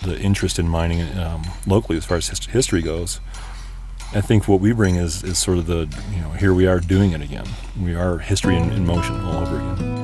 the interest in mining locally as far as history goes. I think what we bring is sort of the, here we are doing it again. We are history in motion all over again.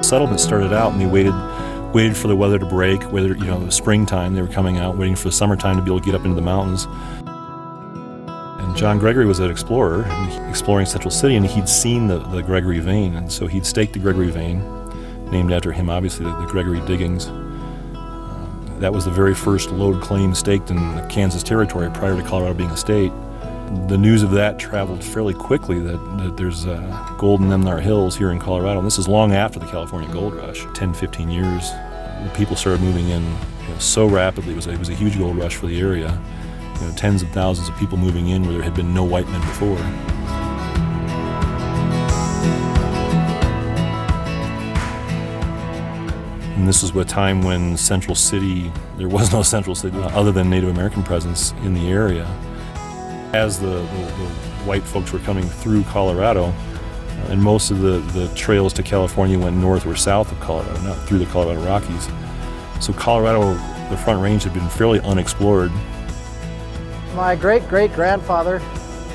Settlement started out, and they waited for the weather to break. Whether it was springtime, they were coming out, waiting for the summertime to be able to get up into the mountains. And John Gregory was an explorer, exploring Central City, and he'd seen the Gregory vein, and so he'd staked the Gregory vein, named after him, obviously, the Gregory diggings. That was the very first lode claim staked in the Kansas Territory prior to Colorado being a state. The news of that traveled fairly quickly, that there's gold in them there hills here in Colorado. And this is long after the California gold rush, 10, 15 years. The people started moving in so rapidly. It was a huge gold rush for the area. Tens of thousands of people moving in where there had been no white men before. And this was a time when Central City, there was no Central City other than Native American presence in the area. As the white folks were coming through Colorado, and most of the trails to California went north or south of Colorado, not through the Colorado Rockies. So Colorado, the Front Range, had been fairly unexplored. My great-great-grandfather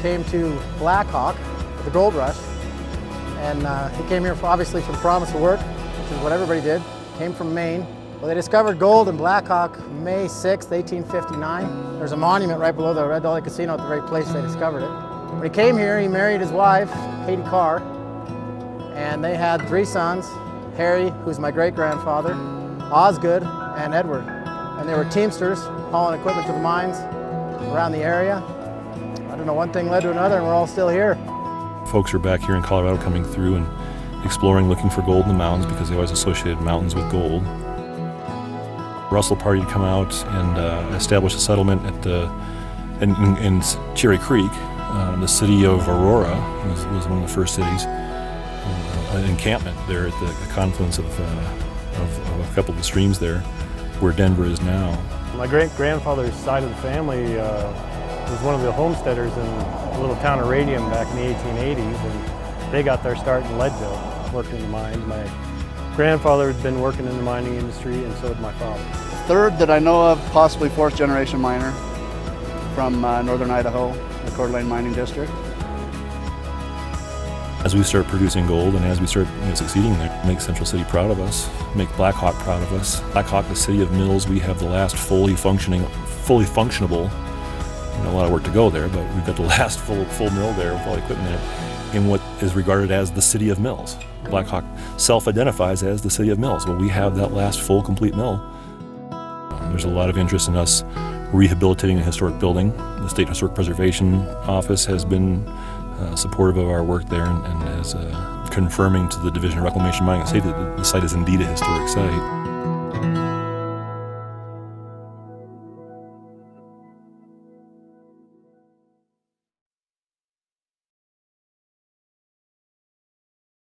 came to Black Hawk for the gold rush, and he came here obviously for the promise of work, which is what everybody did. Came from Maine. Well, they discovered gold in Black Hawk May 6, 1859. There's a monument right below the Red Dolly Casino at the very place they discovered it. When he came here, he married his wife, Katie Carr, and they had 3 sons, Harry, who's my great-grandfather, Osgood, and Edward. And they were teamsters, hauling equipment to the mines around the area. I don't know, one thing led to another, and we're all still here. Folks are back here in Colorado coming through and exploring, looking for gold in the mountains because they always associated mountains with gold. Russell Party had come out and established a settlement in Cherry Creek. The city of Aurora was one of the first cities. An encampment there at the confluence of a couple of the streams there, where Denver is now. My great-grandfather's side of the family was one of the homesteaders in a little town of Radium back in the 1880s, and they got their start in Leadville, working in the mines. My grandfather had been working in the mining industry, and so did my father. Third that I know of, possibly 4th generation miner from northern Idaho, the Coeur d'Alene mining district. As we start producing gold and as we start succeeding there, make Central City proud of us, make Black Hawk proud of us. Black Hawk, the city of mills, we have the last fully functionable, a lot of work to go there, but we've got the last full mill there with all the equipment there, in what is regarded as the city of mills. Black Hawk self-identifies as the city of mills. Well, we have that last full, complete mill. There's a lot of interest in us rehabilitating a historic building. The State Historic Preservation Office has been supportive of our work there and is confirming to the Division of Reclamation, Mining and Safety that the site is indeed a historic site.